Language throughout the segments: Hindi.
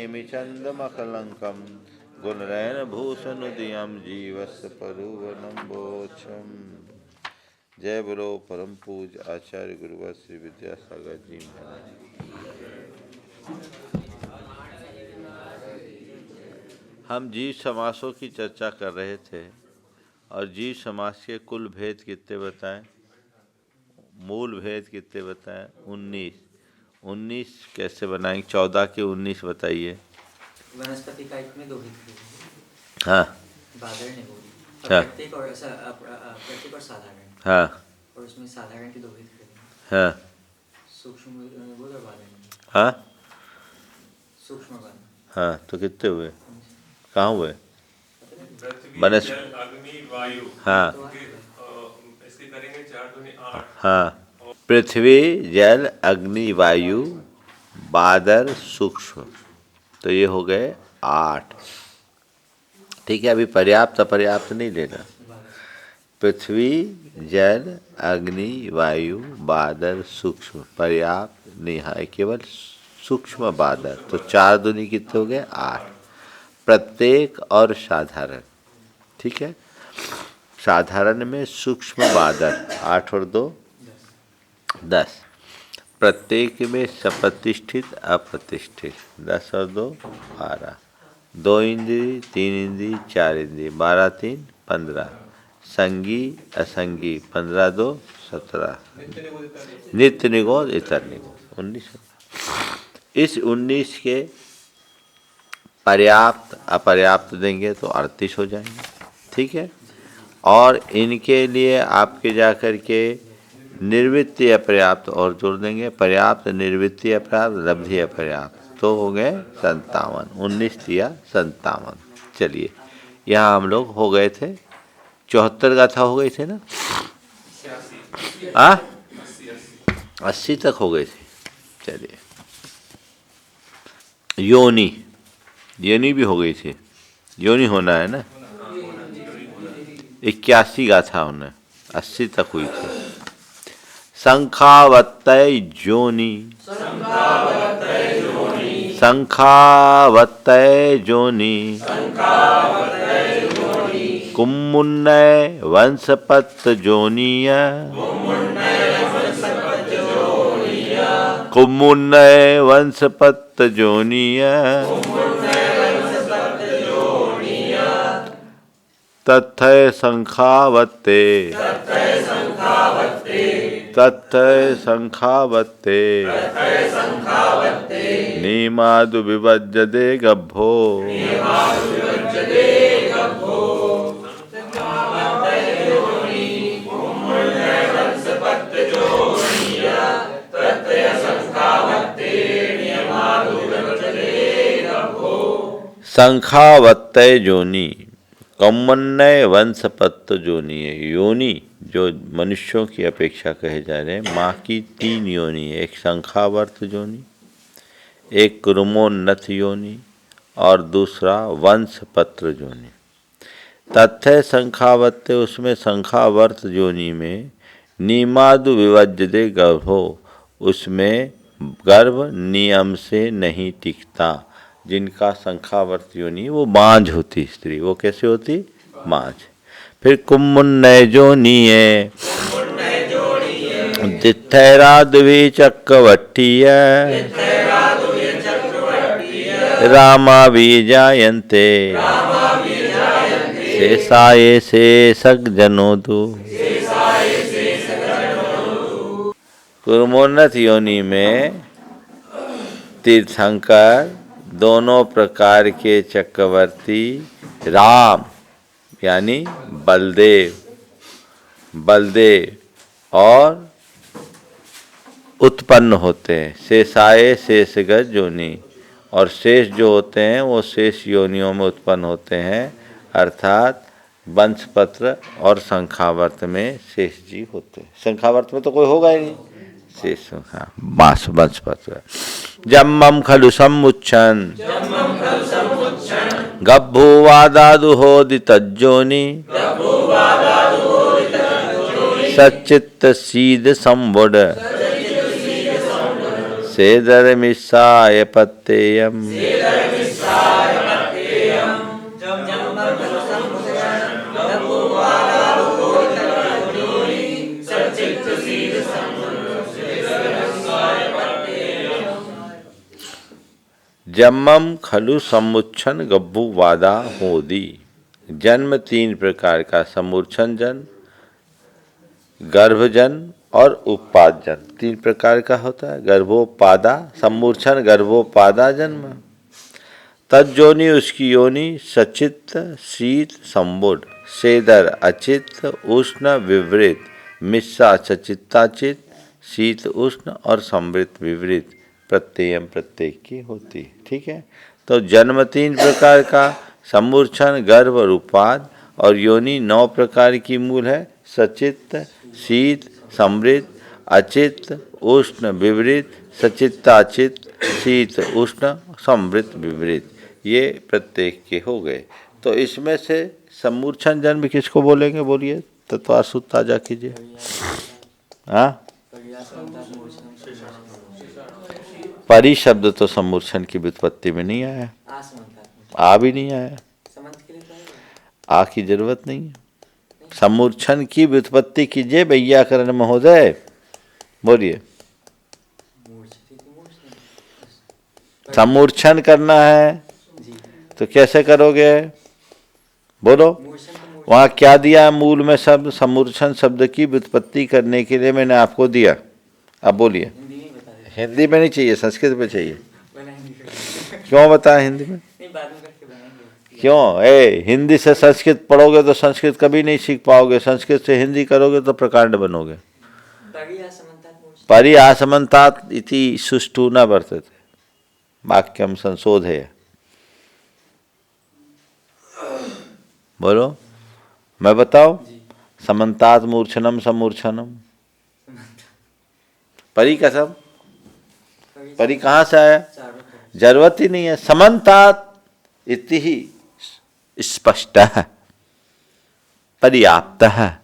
नेमिचन्दमकलङ्कं गुणरैनभूषणुदयं जीवस्य परुवनं बोचम। जय बोलो परम पूज्य आचार्य गुरुवर श्री विद्यासागर जी महाराज। हम जीव समासों की चर्चा कर रहे थे और जीव समास के कुल भेद कितने बताएं, मूल भेद कितने बताएं? 19 कैसे बनाएंगे? 14 के 19 बताइए। वनस्पति का में दो भेद। हाँ, बादल ने बोली प्रत्येक और साधारण। हाँ, और उसमें साधारण के दो भेद करेंगे। हाँ, सूक्ष्म बोल और बादल। हाँ, सूक्ष्म बादल। हाँ, तो कितने हुए? कहाँ हुए? अग्नि वायु। हाँ, इसके करेंगे 4 दूनी 8। हाँ, पृथ्वी जल अग्नि वायु बादल सूक्ष्म, तो ये हो गए 8। ठीक है, अभी पर्याप्त अपर्याप्त नहीं लेना। पृथ्वी जल अग्नि वायु बादल सूक्ष्म, पर्याप्त नहीं है, केवल सूक्ष्म बादल। तो 4 दूनी कितने हो गए? 8। प्रत्येक और साधारण। ठीक है, साधारण में सूक्ष्म बादल 8 और 2 10। प्रत्येक में सप्रतिष्ठित अप्रतिष्ठित 10 और 2 12। 2 इंद्री 3 इंद्री 4 इंद्री 12 3 15। संगी असंगी 15 2 17। नित्य निगोद इतर निगोद 19। इस 19 के पर्याप्त अपर्याप्त देंगे तो 38 हो जाएंगे। ठीक है, और इनके लिए आपके जाकर के निर्वृत्ति अपर्याप्त और जोड़ देंगे। पर्याप्त निर्वृत्ति अपर्याप्त लब्धि अपर्याप्त, तो हो गए 57। 19 दिया 57। चलिए, यहाँ हम लोग हो गए थे 74 गाथा हो गई थे ना? 80 तक हो गए थे। चलिए, योनि भी हो गई थी। योनि होना है ना? 81 गाथा होना, 80 तक हुई थी। शंखावत्तय जोनि, शंखावत्तय जोनि, कुम्मुन्नय वंशपत जोनिय, कुम्मुन्नय वंशपत जोनिय, तथय शंखावत्ते, तथय शंखावत्ते, नीमादु विभज्यते गभ्भो, शंखावत्तय जोनि, कौमन्नय वंशपत्त जोनि है। योनि जो मनुष्यों की अपेक्षा कहे जा रहे हैं, माँ की 3 योनि है। एक शंखावर्त योनि, एक कुरुमोन्नत योनि और दूसरा वंशपत्र योनि। तथ्य शंखावत्ते, उसमें शंखावर्त योनि में नीमादु विवज्यते गर्भो, उसमें गर्भ नियम से नहीं टिकता। जिनका शंखावर्त योनि वो बांझ होती स्त्री, वो कैसे होती? बांझ। फिर कुम्मुन्नय जोनिये, दिथैराद्वी चक्रवट्टीय, रामा बीजायन्ते, शेषाये शेषक जनोदु। कुर्मोन्नत योनि में तीर्थंकर, दोनों प्रकार के चक्रवर्ती, राम यानी बलदेव और उत्पन्न होते हैं। शेषाये शेषगज योनि, और शेष जो होते हैं वो शेष योनियों में उत्पन्न होते हैं, अर्थात वंशपत्र और शंखावर्त में शेष जी होते हैं। शंखावर्त में तो कोई होगा ही नहीं, शेष वंशपत्र। जम्मम खलु समुच्छन गभ्भुवादादुहोदितज्जोनि, सच्चित्त सीद संबुड सेदरमिस्साय पत्येयम् जम जन्मं खलु सम्मुचनं गब्बुवादालोकयोनि सच्चित्तसीद जन्मम खलु समुच्छन गब्बू वादा होदी। जन्म तीन प्रकार का, समूर्छन जन्म, गर्भजन और उपाद जन्म। तीन प्रकार का होता है। गर्भोपादा, समूर्छन, गर्भोपादा जन्म। तज्जोनि उसकी योनि, सचित्त शीत संबुड, सेदर अचित्त, उष्ण विवृत, मिस्सा सचित्ताचित, शीत उष्ण और समृत विवृत, प्रत्ययम प्रत्येक की होती है। ठीक है। तो जन्म तीन प्रकार का, समूर्छन, गर्भ और उपाद, और योनि 9 प्रकार की मूल है, सचित्त, शीत, समृत, अचित्त, उष्ण विवृत, सचित्ताचित, शीत उष्ण, समृत विवृत, ये प्रत्येक के हो गए। तो इसमें से समूर्छन जन्म किसको बोलेंगे, बोलिए, तत्वार सूत्र ताजा कीजिए। हाँ, परि शब्द तो समूर्छन की व्युत्पत्ति में नहीं आया, आ भी नहीं आया, आ की जरूरत नहीं है। समूर्छन की व्युत्पत्ति कीजिए वैयाकरण महोदय, बोलिए। समूर्छन करना है तो कैसे करोगे, बोलो। वहाँ क्या दिया मूल में शब्द, समूर्छन शब्द की व्युत्पत्ति करने के लिए मैंने आपको दिया। अब बोलिए। हिंदी में नहीं चाहिए, संस्कृत में चाहिए। क्यों बताएं हिंदी में? क्यों? हिंदी से संस्कृत पढ़ोगे तो संस्कृत कभी नहीं सीख पाओगे, संस्कृत से हिंदी करोगे तो प्रकांड बनोगे। परि आसमंतात इति सुष्ठु न वर्तते, वाक्यम संशोधय। बोलो, मैं बताऊं? समन्तात मूर्छनम समूर्छनम, परि कसम, परि कहाँ से आया? जरूरत ही नहीं है। समन्तात इति ही स्पष्ट है, पर्याप्त है,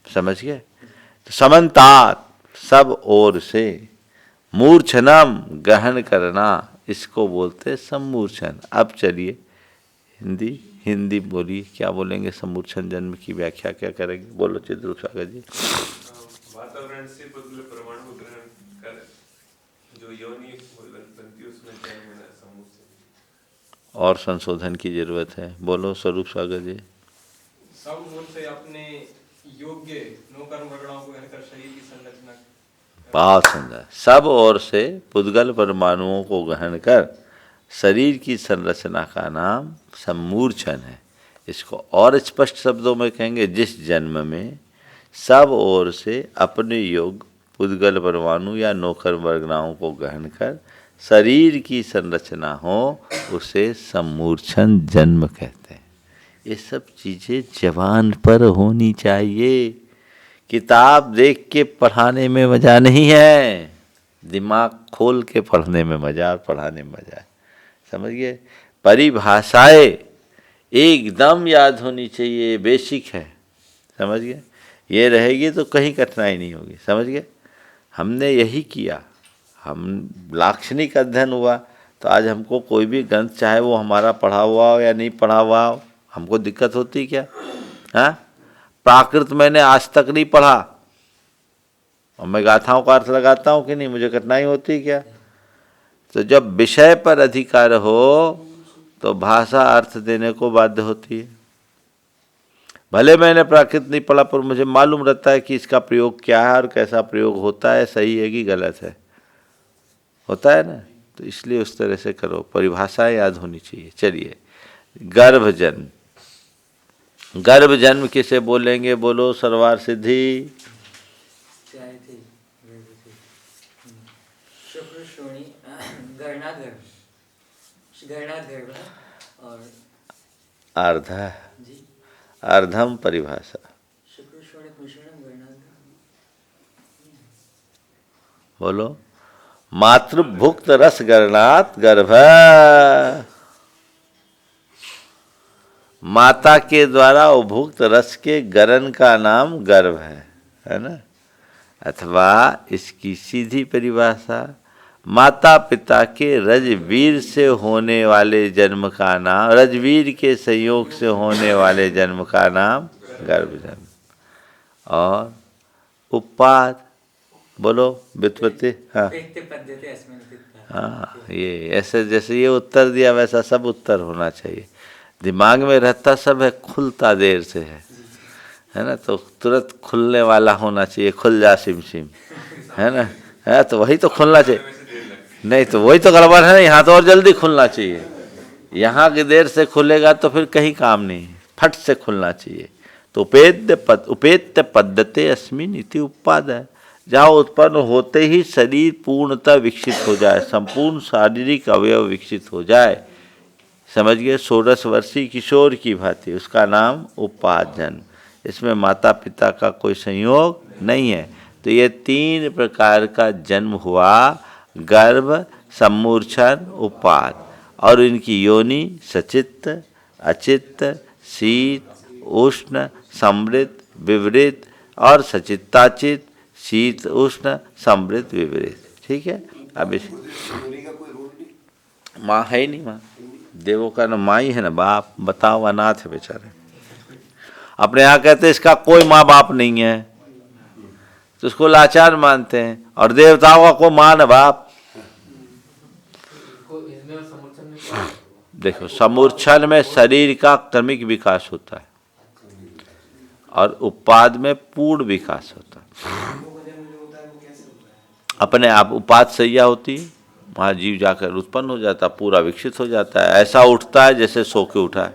समझ गए? तो समन्तात सब ओर से, मूर्छनम ग्रहण करना, इसको बोलते समूर्छन। अब चलिए हिंदी बोलिए, क्या बोलेंगे? समूर्छन जन्म की व्याख्या क्या करेंगे, बोलो चिद्रूप सागर जी। वातावरण से पुद्गल परमाणु ग्रहण कर जो योनि बनती उसमें जन्म होना समूर्छन। और संशोधन की जरूरत है, बोलो स्वरूप सागर जी। सब ओर से अपने योग्य नौकर्म रगड़ाओं को हरकर शरीर की संरचना। बहुत सुंदर। सब ओर से पुद्गल परमाणुओं को ग्रहण कर शरीर की संरचना का नाम समूर्छन है। इसको और स्पष्ट शब्दों में कहेंगे, जिस जन्म में सब ओर से अपने योग पुद्गल परमाणु या नौकर वर्गनाओं को ग्रहण कर शरीर की संरचना हो, उसे समूर्छन जन्म कहते हैं। ये सब चीजें जवान पर होनी चाहिए। किताब देख के पढ़ाने में मजा नहीं है, दिमाग खोल के पढ़ने में मजा, पढ़ाने में मजा है, समझ गए? परिभाषाएं एकदम याद होनी चाहिए, बेसिक है, समझ गए? ये रहेगी तो कहीं कठिनाई नहीं होगी, समझ गए? हमने यही किया। हम लाक्षणिक अध्ययन हुआ तो आज हमको कोई भी ग्रंथ, चाहे वो हमारा पढ़ा हुआ हो या नहीं पढ़ा हुआ हो, हमको दिक्कत होती क्या? हाँ, प्राकृत मैंने आज तक नहीं पढ़ा और मैं गाथाओं का अर्थ लगाता हूँ कि नहीं, मुझे कठिनाई होती क्या? तो जब विषय पर अधिकार हो तो भाषा अर्थ देने को बाध्य होती है। भले मैंने प्राकृत नहीं पढ़ा, पर मुझे मालूम रहता है कि इसका प्रयोग क्या है और कैसा प्रयोग होता है, सही है कि गलत है, होता है ना। तो इसलिए उस तरह से करो, परिभाषाएं याद होनी चाहिए। चलिए, गर्भजन्म। गर्भजन्म किसे बोलेंगे, बोलो सर्वार सिद्धि। शुक्र श्रोणी गर्णागर्भ और अर्धा, जी अर्धम परिभाषा। शुक्र श्रोणी भूषणम गर्णागर्भ, बोलो। मातृभुक्त रस गर्णात गर्भ, माता के द्वारा उपभुक्त रस के गरण का नाम गर्भ है ना। अथवा इसकी सीधी परिभाषा, माता पिता के रजवीर से होने वाले जन्म का नाम, रजवीर के संयोग से होने वाले जन्म का नाम गर्भ जन्म। और उपाद बोलो व्युत्पत्ति। हाँ व्यक्ति पद्धति अस्मिन् पिता। हाँ, ये ऐसे जैसे ये उत्तर दिया वैसा सब उत्तर होना चाहिए। दिमाग में रहता सब है, खुलता देर से है ना, तो तुरंत खुलने वाला होना चाहिए। खुल जा सिम सिम, है ना, है तो वही तो खुलना चाहिए। नहीं तो वही तो गड़बड़ है ना, यहाँ तो और जल्दी खुलना चाहिए। यहाँ की देर से खुलेगा तो फिर कहीं काम नहीं, फट से खुलना चाहिए। तो उपेत्य पद्धते अस्मिन् इति उपाद है, जहाँ उत्पन्न होते ही शरीर पूर्णतः विकसित हो जाए, संपूर्ण शारीरिक अवयव विकसित हो जाए, समझ गए, 16 वर्षीय किशोर की भांति, उसका नाम उपाद जन्म। इसमें माता पिता का कोई संयोग नहीं है। तो ये 3 प्रकार का जन्म हुआ, गर्भ, सम्मूर्छन, उपाद। और इनकी योनि सचित्त, अचित्त, शीत, उष्ण, समृत, विवृत और सचित्ताचित, शीत, उष्ण, समृत, विवृत। ठीक है। अब इस माँ है ही नहीं, माँ देवों का ना माँ ही है ना बाप, बताओ, अनाथ है बेचारे। अपने यहाँ कहते हैं इसका कोई माँ बाप नहीं है, तो उसको लाचार मानते हैं। और देवताओं का कोई माँ न बाप। देखो, समूर्छन में शरीर का क्रमिक विकास होता है और उपाद में पूर्ण विकास होता है। अपने आप उपाद सैया होती है, वहाँ जीव जाकर उत्पन्न हो जाता, पूरा विकसित हो जाता है, ऐसा उठता है जैसे सो के उठा है।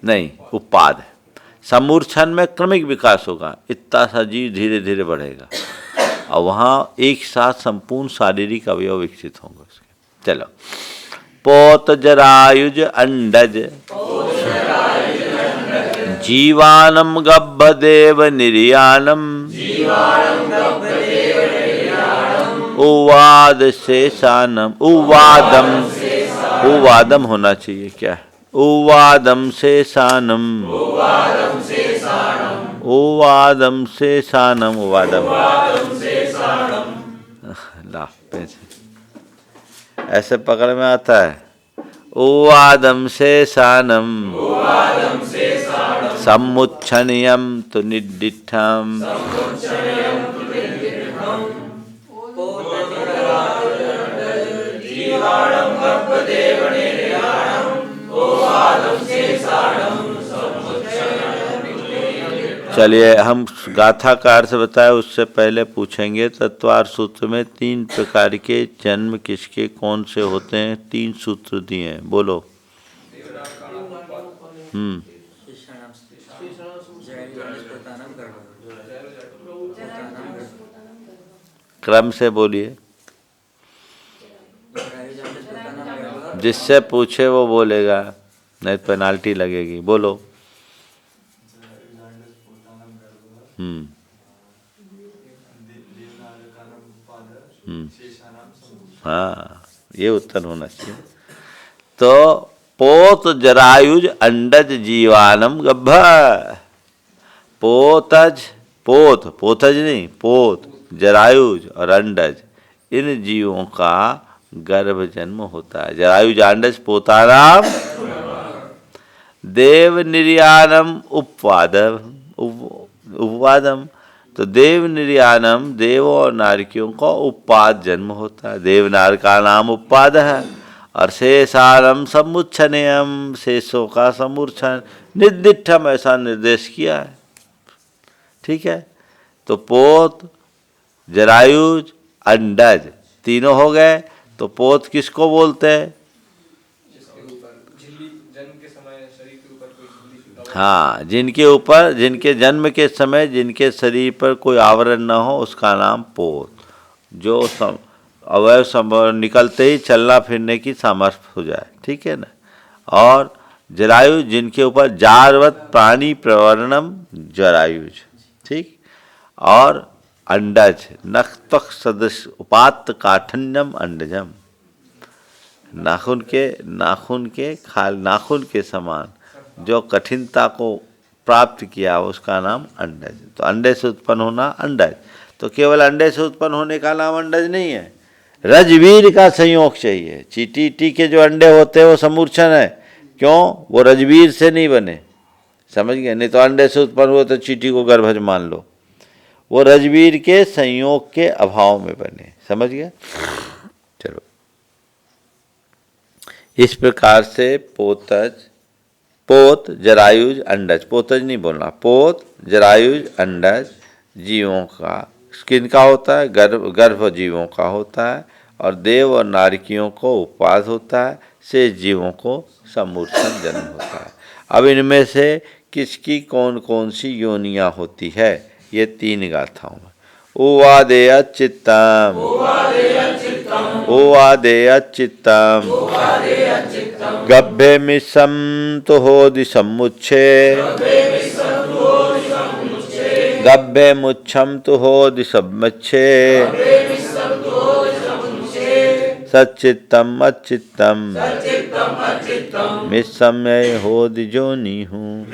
नहीं, उपाद है। समूर्छन में क्रमिक विकास होगा, इतना सा जीव धीरे धीरे बढ़ेगा और वहाँ एक साथ संपूर्ण शारीरिक अवयव विकसित होंगे उसके। चलो, पोत जरायुज अंडज जीवानम गब्भ देव निर्याणम उवाद शेषानम, उवादम होना चाहिए क्या, उवादम शेषानम, उवादम शेषानम, उवादम ला पैसे ऐसे पकड़ में आता है। उवादम शेषानम सम्मुच्छनियम तो निडिठम, चलिए हम गाथा का अर्थ बताए, उससे पहले पूछेंगे तत्वार सूत्र में 3 प्रकार के जन्म किसके कौन से होते हैं, 3 सूत्र दिए हैं, बोलो। क्रम से बोलिए, जिससे पूछे वो बोलेगा, नहीं पेनाल्टी लगेगी। बोलो। हाँ, ये उत्तर होना चाहिए। तो पोत जरायुज अंडज जीवानम गब्भ, पोतज, पोतज नहीं, पोत, जरायुज और अंडज, इन जीवों का गर्भ जन्म होता है। जरायुज अंडज पोतानाम, देव निर्याणम उपवादम, तो देव निर्याणम, देवों और नारकियों का उपाद जन्म होता है, देवनार का नाम उपाद है। और शेषानम सम्मुच्छनयम, शेषों का सम्मूर्छन, निर्दिठम ऐसा निर्देश किया है। ठीक है। तो पोत, जरायुज, अंडज तीनों हो गए। तो पोत किसको बोलते हैं? हाँ, जिनके ऊपर, जिनके जन्म के समय जिनके शरीर पर कोई आवरण न हो उसका नाम पोत, जो अवयव निकलते ही चलना फिरने की सामर्थ्य हो जाए। ठीक है ना। और जरायुज, जिनके ऊपर जारवत प्राणी प्रवर्णम जरायुज। ठीक। और अंडज, नख्त्वक सदृश उपात्त काठिन्यम अंडजम, नाखून के समान जो कठिनता को प्राप्त किया उसका नाम अंडज। तो अंडे से उत्पन्न होना अंडज। तो केवल अंडे से उत्पन्न होने का नाम अंडज नहीं है, रजवीर का संयोग चाहिए। चींटी के जो अंडे होते हैं वो समूर्छन है, क्यों? वो रजवीर से नहीं बने, समझ गए? नहीं तो अंडे से उत्पन्न हुए तो चींटी को गर्भज मान लो, वो रजवीर के संयोग के अभाव में बने, समझ गए? चलो, इस प्रकार से पोत जरायुज अंडज, पोतज नहीं बोलना, पोत जरायुज अंडज जीवों का, किनका होता है? गर्भ जीवों का होता है, और देव और नारकियों को उपाद होता है, शेष जीवों को समूर्छन जन्म होता है। अब इनमें से किसकी कौन कौन सी योनियां होती है, ये 3 गाथाओं में। उवादेय चित्तम, उवादेय चित्तम, गभ्भे मिसम तो होदि समुच्छे, गभ्भे मुच्छम तो होदि समुच्छे, सच्चित्तम अच्चित्तम, मिस्सम्य होदि जोनि हूँ।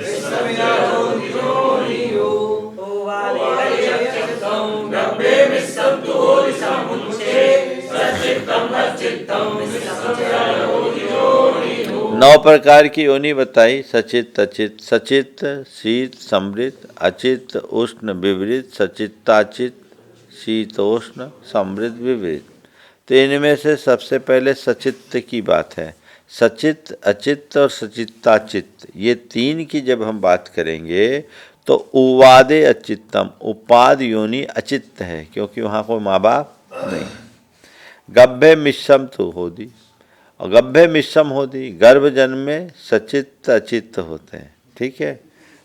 नौ प्रकार की योनि बताई, सचित अचित, सचित शीत समृद्ध, अचित उष्ण विवृत, सचित्ताचित शीतोष्ण समृद्ध विवृत। तो इनमें से सबसे पहले सचित्त की बात है। सचित, अचित और सचित्ताचित, ये 3 की जब हम बात करेंगे तो उवादे अचित्तम, उपाद योनि अचित्त है, क्योंकि वहाँ कोई माँ बाप नहीं। गभ्भे मिश्रम तो होदी, और गभ्भे मिश्रम होदी, गर्भ जन्म में सचित्त अचित्त होते हैं, ठीक है?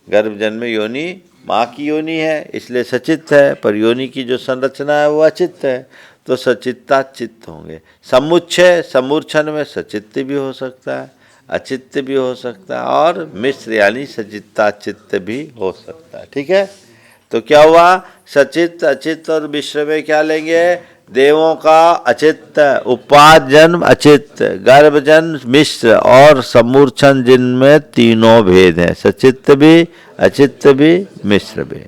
गर्भ जन्म में योनि माँ की योनि है, इसलिए सचित्त है, पर योनि की जो संरचना है वो अचित्त है, तो सचित्ताचित्त होंगे। समुच्छय, समूर्छन में सचित्त भी हो सकता है, अचित्त भी हो सकता है, और मिश्र यानी सचित्ताचित्त भी हो सकता है, ठीक है? तो क्या हुआ? सचित्त अचित्त और मिश्र में क्या लेंगे? देवों का अचित्त, उपाद जन्म अचित्त, गर्भ जन्म मिश्र, और समूर्छन जिनमें तीनों भेद हैं, सचित्त भी, अचित्त भी, मिश्र भी।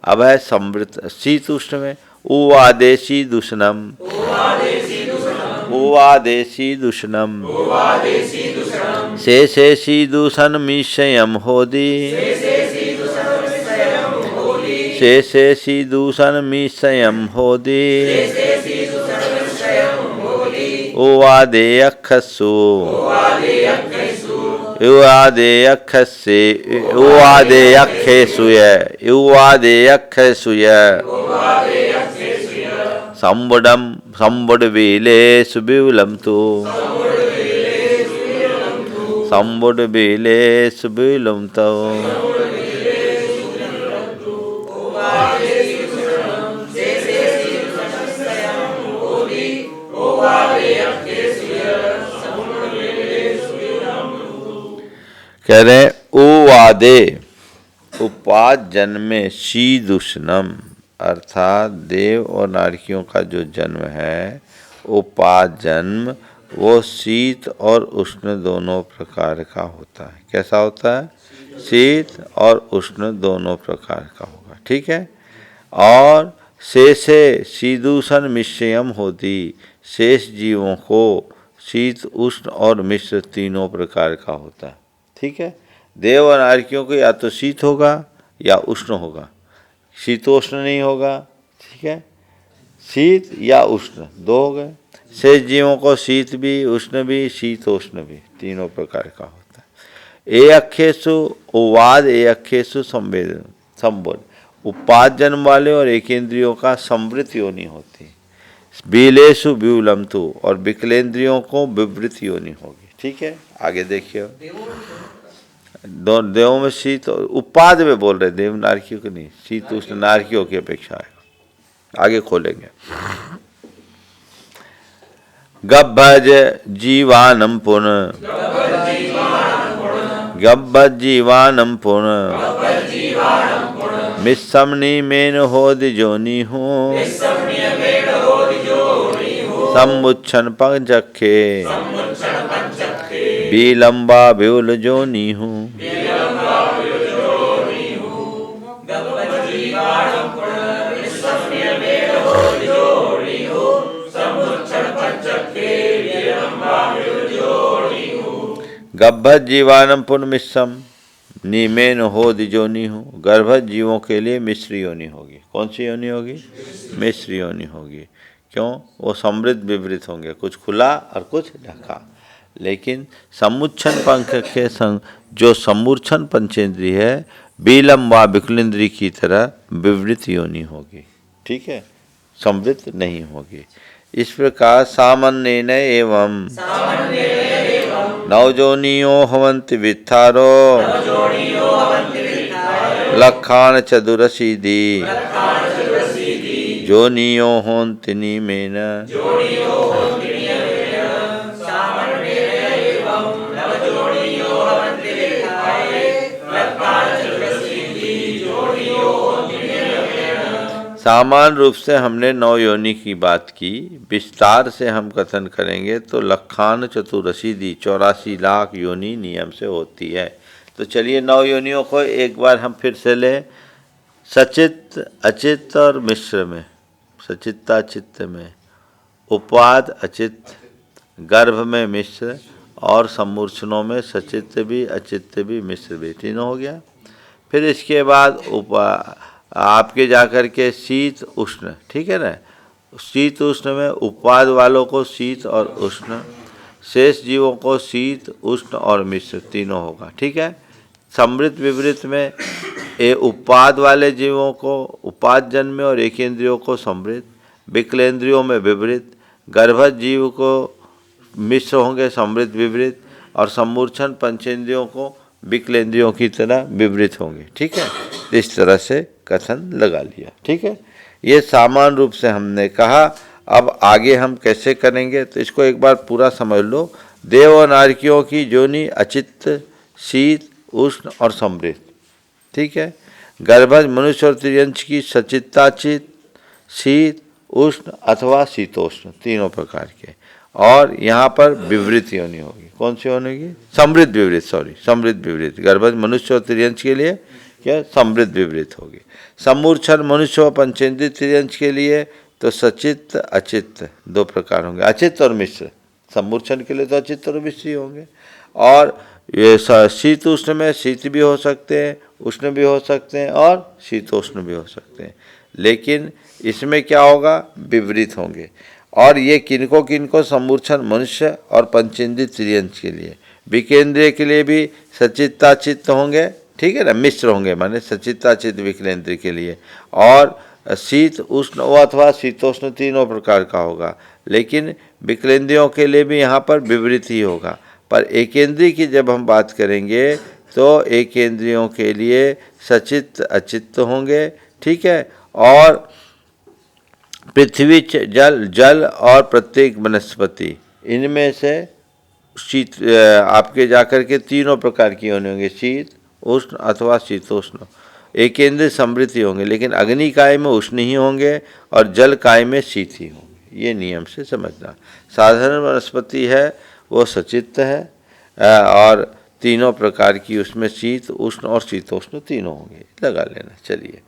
अब है समृद्ध शीत उष्ण में, उवादेशी दूषणम, उवादेशी दूषणम, शेषेशी दूषण मिश्यम होदी, शेषेशी दूषण मिश्यम होदी, उवादेयखसु, उवादेयखसे, उवादेयखेसुय, उवादेयखेसुय, संबुडम संबुडबीले सुबिलम तु, संबुडबीले सुबिलम तो। कह रहे उवादे, उपाद जन्मे शीदुष्णम, अर्थात देव और नारकियों का जो जन्म है, उपाद जन्म, वो शीत और उष्ण दोनों प्रकार का होता है। कैसा होता है? शीत और उष्ण दोनों प्रकार का होगा, ठीक है? और शेषे शीदूषण मिश्रयम होती, शेष जीवों को शीत उष्ण और मिश्र तीनों प्रकार का होता है, ठीक है? देव और नारकियों को या तो शीत होगा या उष्ण होगा, शीतोष्ण नहीं होगा, ठीक है? शीत या उष्ण 2 हो गए। शेष जीवों को शीत भी, उष्ण भी, शीतोष्ण भी, तीनों प्रकार का होता है। ए अखेसु उवाद, ए अखेसु संवेद संबोध, उपाद जन्म वाले और एकेंद्रियों का समृत योनि होती है। बीलेशु व्यूलमतु, और विकलेंद्रियों को विवृत योनि होगी, ठीक है? आगे देखिए, देवों में शीत, उपाद में बोल रहे, देव नारकियों को नहीं, शीत उष्ण नारकियों की अपेक्षा है। आगे खोलेंगे। गब्भज जीवानम पुन, गब्भज जीवानम पुन, मिस्समनी मेन होदि जोनि हूँ, समुच्छन पंचखे, विलंबा व्यूल जोनि हूँ। गब्भत जीवानम पुनमिश्रम नीमेन हो दिजोनी हो। गर्भस्थ जीवों के लिए मिश्र योनि होगी। कौन सी योनि होगी? मिश्र योनि होगी। क्यों? वो समृद्ध विवृत होंगे, कुछ खुला और कुछ ढका। लेकिन समुच्छन पंख के संग जो समूर्छन पंचेंद्री है, बीलम व विकुलेंद्री की तरह विवृत योनि होगी। ठीक है, समृद्ध नहीं होगी। इस प्रकार सामान्येन एवं नवजोनियो हवन्ति वित्थारो लक्षाण चतुरशीदि जोनियो होन्ति नीमेन। सामान्य रूप से हमने 9 योनि की बात की, विस्तार से हम कथन करेंगे तो लक्षान चतुरशीदि 84 लाख योनि नियम से होती है। तो चलिए 9 योनियों को एक बार हम फिर से लें। सचित, अचित और मिश्र में, सचित्ता चित्त में, उपवाद अचित, गर्भ में मिश्र और समूर्छनों में सचित्त भी, अचित्त भी, मिश्र भी, तीनों हो गया। फिर इसके बाद आपके जाकर के शीत उष्ण, ठीक है ना, शीत उष्ण में उपवाद वालों को शीत और उष्ण, शेष जीवों को शीत उष्ण और मिश्र तीनों होगा। ठीक है। समृद्ध विवृत में उपवाद वाले जीवों को उपाद जन्म और एकेंद्रियों को समृद्ध, विकलेंद्रियों में विवृत, गर्भस्थ जीव को मिश्र होंगे समृद्ध विवृत, और समूर्छन पंचेंद्रियों को विकलेंद्रियों की तरह विवृत होंगे। ठीक है, इस तरह से कथन लगा लिया। ठीक है, ये सामान्य रूप से हमने कहा। अब आगे हम कैसे करेंगे तो इसको एक बार पूरा समझ लो। देव और नारकियों की जोनि अचित्त, शीत, उष्ण और समृद्ध। ठीक है। गर्भस्थ मनुष्य और त्रियंश की सचित्ताचित, शीत, उष्ण अथवा शीतोष्ण तीनों प्रकार के, और यहाँ पर विवृत योनि होगी। कौन सी होगी? समृद्ध विवृत, सॉरी, समृद्ध विवृत। गर्भस्थ मनुष्य और त्रियंश के लिए क्या? समृद्ध विवृत होगी। समूर्छन मनुष्य और पंचेंद्रिय त्रियंश के लिए तो सचित्त अचित्त 2 प्रकार होंगे, अचित्त और मिश्र। समूर्छन के लिए तो अचित्त और मिश्र ही होंगे। और ये शीत उष्ण में शीत भी हो सकते हैं, उष्ण भी हो सकते हैं और शीतोष्ण भी हो सकते हैं। लेकिन इसमें क्या होगा? विवृत होंगे। और ये किनको किनको? समूर्छन मनुष्य और पंचेंद्रिय त्रियंश के लिए। विकेंद्रिय के लिए भी सचित्ताचित्त होंगे, ठीक है ना, मिश्र होंगे, माने सचित्ताचित्त विकलेंद्रिय के लिए। और शीत उष्ण अथवा शीतोष्ण तीनों प्रकार का होगा। लेकिन विकलेंद्रियों के लिए भी यहाँ पर विवृत ही होगा। पर एकेंद्रीय की जब हम बात करेंगे तो एकेंद्रियों के लिए सचित्त अचित्त होंगे। ठीक है। और पृथ्वी, जल और प्रत्येक वनस्पति, इनमें से शीत आपके जाकर के तीनों प्रकार की होंगे, शीत, उष्ण अथवा शीतोष्ण। एकेंद्रीय समृद्धि होंगे, लेकिन अग्नि काय में उष्ण ही होंगे और जल काय में शीत ही होंगे। ये नियम से समझना। साधारण वनस्पति है वो सचित्त है, और तीनों प्रकार की उसमें शीत, उष्ण और शीतोष्ण तीनों होंगे, लगा लेना। चलिए,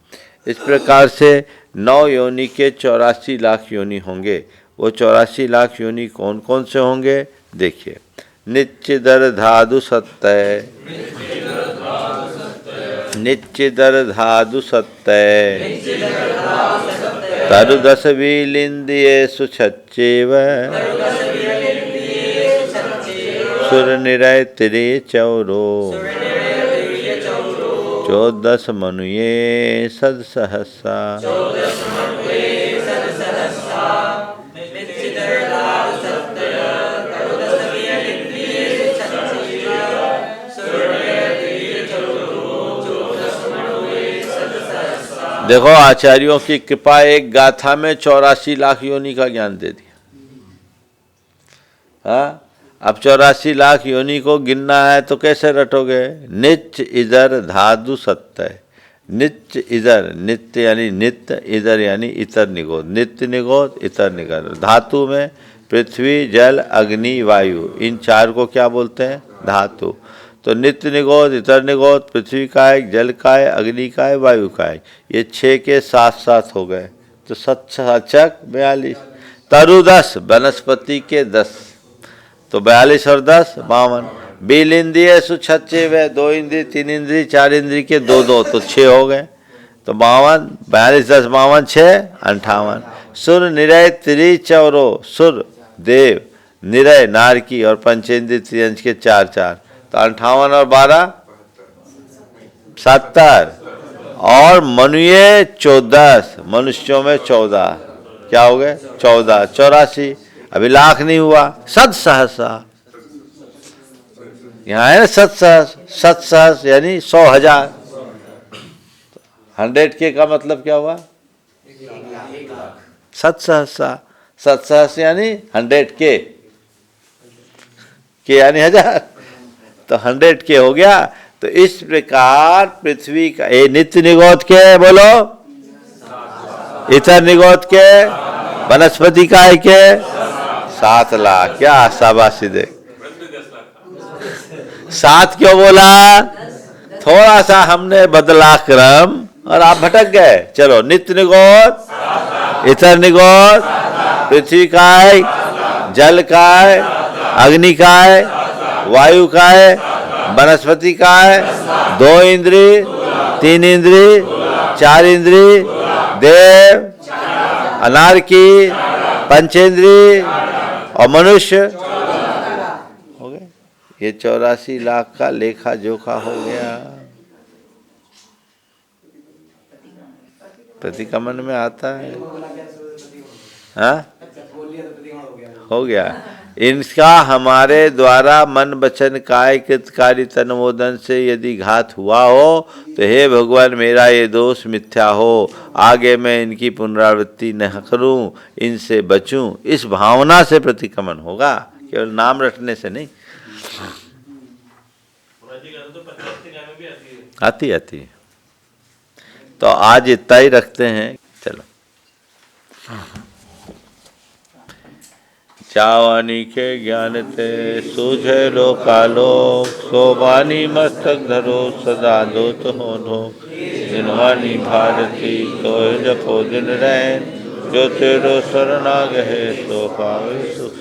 इस प्रकार से 9 योनि के 84 लाख योनि होंगे। वो 84 लाख योनि कौन कौन से होंगे? देखिए, निच्चिदर धादु सत्तय, निच्चिदर धादु सत्तय, तरुदश विलिंदियेषु छच्चेव, सुर निरय तिरे चौरो, 14 मनुये सद सहसा। देखो, आचार्यों की कृपा एक गाथा में 84 लाख योनि का ज्ञान दे दिया। हाँ, अब 84 लाख योनि को गिनना है तो कैसे रटोगे? निच इधर धादु सत्य, निच इधर, नित्य यानी नित्य, इधर यानी इतर निगोद, नित्य निगोद, इतर निगोद। धातु में पृथ्वी, जल, अग्नि, वायु, इन 4 को क्या बोलते हैं? धातु। तो नित्य निगोद, इतर निगोद, पृथ्वी काय, जल काय, अग्नि काय, वायु काय, ये 6 के 7 हो गए। तो 7 42, तरु 10, वनस्पति के 10, तो 42 और 10 52। बील इंद्रिय सुछच्चे व 2 इंद्रिय 3 इंद्रिय 4 इंद्रिय के 2 तो 6 हो गए, तो 52 42 10 52 6 58। सुर निरय त्रि चौरो, सुर देव निरय नारकी और पंचेंद्रिय त्रियंश के 4 4, तो 58 और 12 70, और मनुष्य 14, मनुष्यों में 14, क्या हो गए 14 84। अभी लाख नहीं हुआ, सत सहसा, यहाँ है ना सत सहस यानी 100,000। 100K का मतलब क्या हुआ, सत सहस यानी 100K, के यानी 1000, तो 100K हो गया। तो इस प्रकार पृथ्वी का ये नित्य निगोद के बोलो, इतर निगोद के, वनस्पति काय के 7 लाख। क्या शाबाशी दे, 7 क्यों बोला, थोड़ा सा हमने बदला क्रम और आप भटक गए। चलो, नित्य निगोद, इतर निगोद, पृथ्वी काय, जल काय, अग्नि काय, वायु काय, वनस्पति काय, 2 इंद्रिय 3 इंद्रिय 4 इंद्रिय, देव, अनारकी, पंचेंद्रिय और मनुष्य हो गए। ये 84 लाख का लेखा जोखा हो गया। प्रतिक्रमण में आता है, हाँ हो गया। इनका हमारे द्वारा मन वचन काय कृतकारी तनमोदन से यदि घात हुआ हो तो हे भगवान मेरा ये दोष मिथ्या हो, आगे मैं इनकी पुनरावृत्ति न करूं, इनसे बचूं, इस भावना से प्रतिक्रमण होगा, केवल नाम रटने से नहीं। आती है। तो आज इतना ही रखते हैं। चलो, चावानी के ज्ञान ते सूझे लोकालोक, सोबानी मस्तक धरो सदा दोत हो। जिनवानी भारती तो जपो दिन रैन, जो तेरो शरणागहे सो पावे सुख।